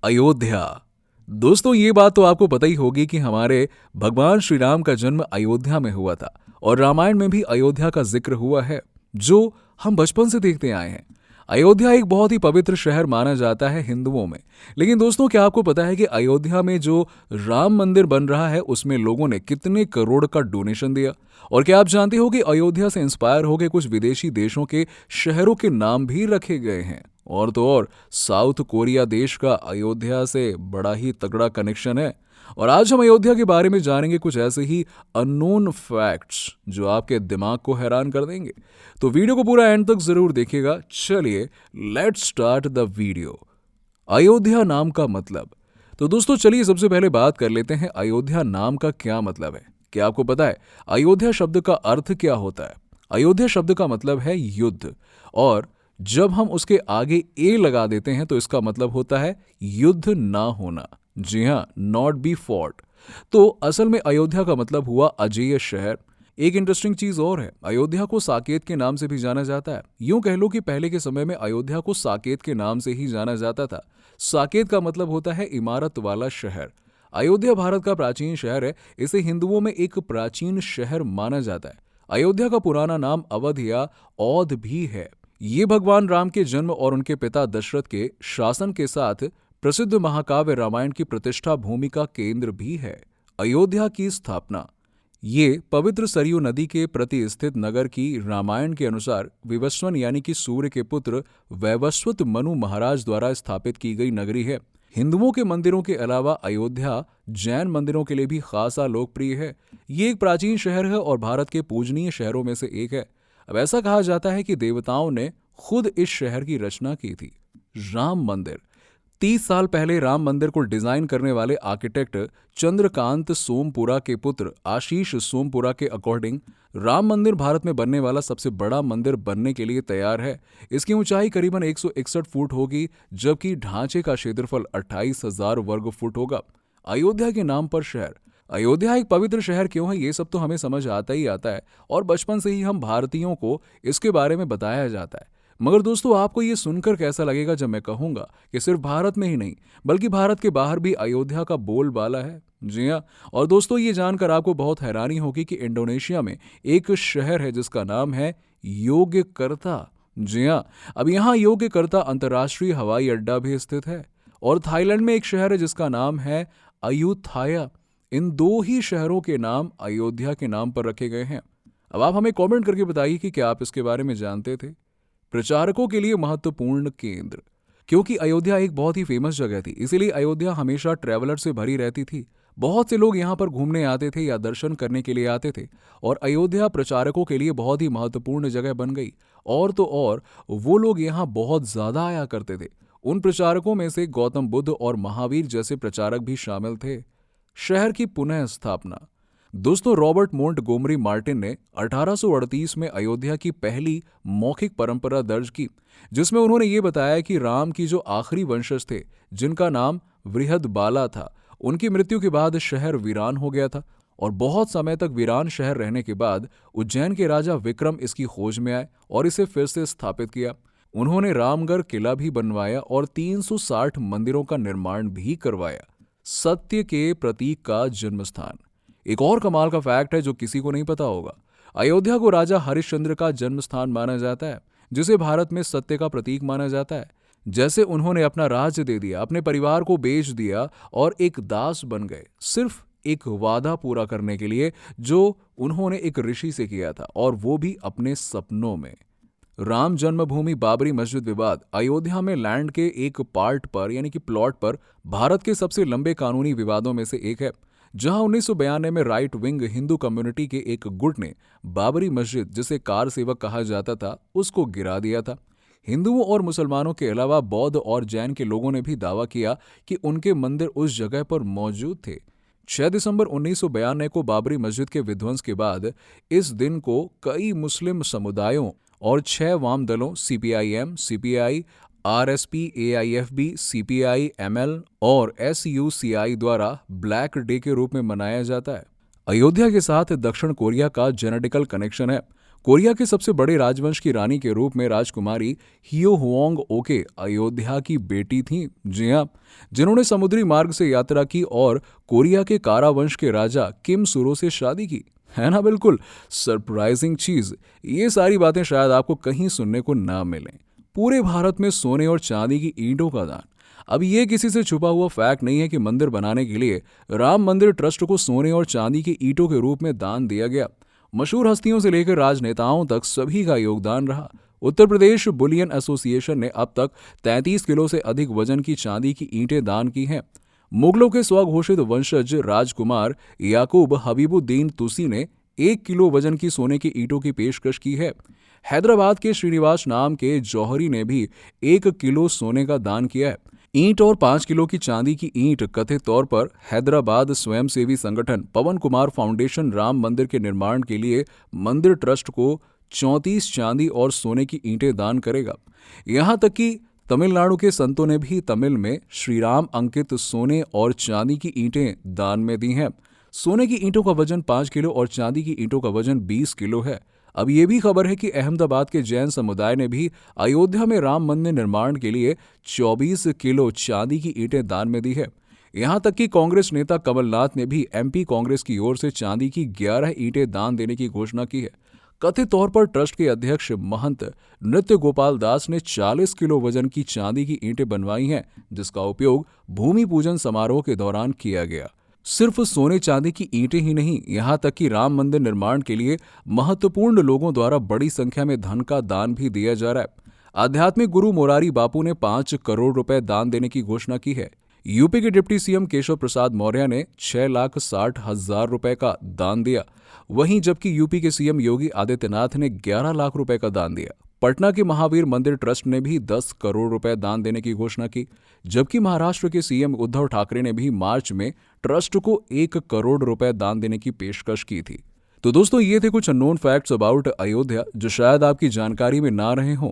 अयोध्या। दोस्तों, ये बात तो आपको पता ही होगी कि हमारे भगवान श्री राम का जन्म अयोध्या में हुआ था और रामायण में भी अयोध्या का जिक्र हुआ है, जो हम बचपन से देखते आए हैं। अयोध्या एक बहुत ही पवित्र शहर माना जाता है हिंदुओं में। लेकिन दोस्तों, क्या आपको पता है कि अयोध्या में जो राम मंदिर बन रहा है उसमें लोगों ने कितने करोड़ का डोनेशन दिया? और क्या आप जानते हो कि अयोध्या से इंस्पायर होकर कुछ विदेशी देशों के शहरों के नाम भी रखे गए हैं? और तो और, साउथ कोरिया देश का अयोध्या से बड़ा ही तगड़ा कनेक्शन है। और आज हम अयोध्या के बारे में जानेंगे कुछ ऐसे ही अननोन फैक्ट्स जो आपके दिमाग को हैरान कर देंगे। तो वीडियो को पूरा एंड तक जरूर देखिएगा। चलिए, let's start the video. Ayodhya नाम का मतलब। तो दोस्तों, चलिए सबसे पहले बात कर लेते हैं अयोध्या नाम का क्या मतलब है। क्या आपको पता है अयोध्या शब्द का अर्थ क्या होता है? अयोध्या शब्द का मतलब है युद्ध। और जब हम उसके आगे ए लगा देते हैं तो इसका मतलब होता है युद्ध ना होना। जी हाँ, नॉट बी फॉर्ट। तो असल में अयोध्या का मतलब हुआ अजेय शहर। एक इंटरेस्टिंग चीज और है, अयोध्या को साकेत के नाम से भी जाना जाता है। यूं कह लो कि पहले के समय में अयोध्या को साकेत के नाम से ही जाना जाता था। साकेत का मतलब होता है इमारत वाला शहर। अयोध्या भारत का प्राचीन शहर है। इसे हिंदुओं में एक प्राचीन शहर माना जाता है। अयोध्या का पुराना नाम अवध या औध भी है। ये भगवान राम के जन्म और उनके पिता दशरथ के शासन के साथ प्रसिद्ध महाकाव्य रामायण की प्रतिष्ठा भूमि का केंद्र भी है। अयोध्या की स्थापना। ये पवित्र सरयू नदी के प्रति स्थित नगर की रामायण के अनुसार विवस्वन यानी कि सूर्य के पुत्र वैवस्वत मनु महाराज द्वारा स्थापित की गई नगरी है। हिंदुओं के मंदिरों के अलावा अयोध्या जैन मंदिरों के लिए भी खासा लोकप्रिय है। ये एक प्राचीन शहर है और भारत के पूजनीय शहरों में से एक है। अब ऐसा कहा जाता है कि देवताओं ने खुद इस शहर की रचना की थी। राम मंदिर। 30 साल पहले राम मंदिर को डिजाइन करने वाले आर्किटेक्ट चंद्रकांत सोमपुरा के पुत्र आशीष सोमपुरा के अकॉर्डिंग राम मंदिर भारत में बनने वाला सबसे बड़ा मंदिर बनने के लिए तैयार है। इसकी ऊंचाई करीबन 161 फुट होगी, जबकि ढांचे का क्षेत्रफल 28,000 वर्ग फुट होगा। अयोध्या के नाम पर शहर। अयोध्या एक पवित्र शहर क्यों है, ये सब तो हमें समझ आता ही आता है और बचपन से ही हम भारतीयों को इसके बारे में बताया जाता है। मगर दोस्तों, आपको ये सुनकर कैसा लगेगा जब मैं कहूंगा कि सिर्फ भारत में ही नहीं बल्कि भारत के बाहर भी अयोध्या का बोलबाला है? जी हाँ। और दोस्तों, ये जानकर आपको बहुत हैरानी होगी कि इंडोनेशिया में एक शहर है जिसका नाम है योग्यकर्ता। जी हाँ। अब यहाँ योग्यकर्ता अंतर्राष्ट्रीय हवाई अड्डा भी स्थित है। और थाईलैंड में एक शहर है जिसका नाम है अयुथाया। इन दो ही शहरों के नाम अयोध्या के नाम पर रखे गए हैं। अब आप हमें कमेंट करके बताइए कि क्या आप इसके बारे में जानते थे? प्रचारकों के लिए महत्वपूर्ण केंद्र। क्योंकि अयोध्या एक बहुत ही फेमस जगह थी, इसीलिए अयोध्या हमेशा ट्रैवलर से भरी रहती थी। बहुत से लोग यहाँ पर घूमने आते थे या दर्शन करने के लिए आते थे। और अयोध्या प्रचारकों के लिए बहुत ही महत्वपूर्ण जगह बन गई। और तो और, वो लोग यहाँ बहुत ज्यादा आया करते थे। उन प्रचारकों में से गौतम बुद्ध और महावीर जैसे प्रचारक भी शामिल थे। शहर की पुनः स्थापना। दोस्तों, रॉबर्ट मोंटगोमरी मार्टिन ने 1838 में अयोध्या की पहली मौखिक परंपरा दर्ज की, जिसमें उन्होंने ये बताया कि राम की जो आखिरी वंशज थे, जिनका नाम बृहदबाला था, उनकी मृत्यु के बाद शहर वीरान हो गया था। और बहुत समय तक वीरान शहर रहने के बाद उज्जैन के राजा विक्रम इसकी खोज में आए और इसे फिर से स्थापित किया। उन्होंने रामगढ़ किला भी बनवाया और 360 मंदिरों का निर्माण भी करवाया। सत्य के प्रतीक का जन्म स्थान। एक और कमाल का फैक्ट है जो किसी को नहीं पता होगा। अयोध्या को राजा हरिश्चंद्र का जन्म स्थान माना जाता है, जिसे भारत में सत्य का प्रतीक माना जाता है। जैसे उन्होंने अपना राज्य दे दिया, अपने परिवार को बेच दिया और एक दास बन गए, सिर्फ एक वादा पूरा करने के लिए जो उन्होंने एक ऋषि से किया था, और वो भी अपने सपनों में। राम जन्मभूमि बाबरी मस्जिद विवाद। अयोध्या में लैंड के एक पार्ट पर यानी कि प्लॉट पर भारत के सबसे लंबे कानूनी विवादों में से एक है, जहां 1992 में राइट विंग हिंदू कम्युनिटी के एक गुट ने बाबरी मस्जिद, जिसे कार सेवक कहा जाता था, उसको गिरा दिया था। हिंदुओं और मुसलमानों के अलावा बौद्ध और जैन के लोगों ने भी दावा किया कि उनके मंदिर उस जगह पर मौजूद थे। 6 दिसंबर 1992 को बाबरी मस्जिद के विध्वंस के बाद इस दिन को कई मुस्लिम समुदायों और 6 वाम दलों CPIM, CPI, RSP, AIFB, CPI, ML और एसयूसीआई द्वारा ब्लैक डे के रूप में मनाया जाता है। अयोध्या के साथ दक्षिण कोरिया का जेनेटिकल कनेक्शन है। कोरिया के सबसे बड़े राजवंश की रानी के रूप में राजकुमारी हियो हुओंग ओके अयोध्या की बेटी थीं। जी हाँ, जिन्होंने समुद्री मार्ग से यात्रा की और कोरिया के कारा वंश के राजा किम सुरो से शादी की। है ना, बिल्कुल सरप्राइजिंग चीज। ये सारी बातें शायद आपको कहीं सुनने को ना मिलें। पूरे भारत में सोने और चांदी की ईंटों का दान। अब ये किसी से छुपा हुआ फैक्ट नहीं है कि मंदिर बनाने के लिए राम मंदिर ट्रस्ट को सोने और चांदी की ईंटों के रूप में दान दिया गया। मशहूर हस्तियों से लेकर राजनेताओं तक सभी का योगदान रहा। उत्तर प्रदेश बुलियन एसोसिएशन ने अब तक 33 किलो से अधिक वजन की चांदी की ईंटें दान की हैं। मुगलों के स्वघोषित वंशज राजकुमार याकूब हबीबुद्दीन तुसी ने 1 किलो वजन की सोने की ईंटों की पेशकश की है। हैदराबाद के श्रीनिवास नाम के जौहरी ने भी 1 किलो सोने का दान किया है। ईंट और 5 किलो की चांदी की ईंट कथित तौर पर हैदराबाद स्वयंसेवी संगठन पवन कुमार फाउंडेशन राम मंदिर के निर्माण के लिए मंदिर ट्रस्ट को 34 चांदी और सोने की ईंटें दान करेगा। यहां तक कि तमिलनाडु के संतों ने भी तमिल में श्रीराम अंकित सोने और चांदी की ईंटें दान में दी हैं। सोने की ईंटों का वजन 5 किलो और चांदी की ईंटों का वजन 20 किलो है। अब ये भी खबर है कि अहमदाबाद के जैन समुदाय ने भी अयोध्या में राम मंदिर निर्माण के लिए 24 किलो चांदी की ईंटें दान में दी है। यहां तक कि कांग्रेस नेता कमलनाथ ने भी एमपी कांग्रेस की ओर से चांदी की 11 ईंटें दान देने की घोषणा की है। कथित तौर पर ट्रस्ट के अध्यक्ष महंत नृत्य गोपाल दास ने 40 किलो वजन की चांदी की ईंटें बनवाई हैं, जिसका उपयोग भूमि पूजन समारोह के दौरान किया गया। सिर्फ सोने चांदी की ईंटें ही नहीं, यहां तक कि राम मंदिर निर्माण के लिए महत्वपूर्ण लोगों द्वारा बड़ी संख्या में धन का दान भी दिया जा रहा है। आध्यात्मिक गुरु मोरारी बापू ने 5 करोड़ रुपए दान देने की घोषणा की है। यूपी के डिप्टी सीएम केशव प्रसाद मौर्य ने 6,60,000 रुपए का दान दिया। वहीं जबकि यूपी के सीएम योगी आदित्यनाथ ने 11 लाख रुपए का दान दिया। पटना के महावीर मंदिर ट्रस्ट ने भी 10 करोड़ रुपए दान देने की घोषणा की। जबकि महाराष्ट्र के सीएम उद्धव ठाकरे ने भी मार्च में ट्रस्ट को 1 करोड़ रुपए दान देने की पेशकश की थी। तो दोस्तों, ये थे कुछ अननोन फैक्ट्स अबाउट अयोध्या जो शायद आपकी जानकारी में ना रहे हों।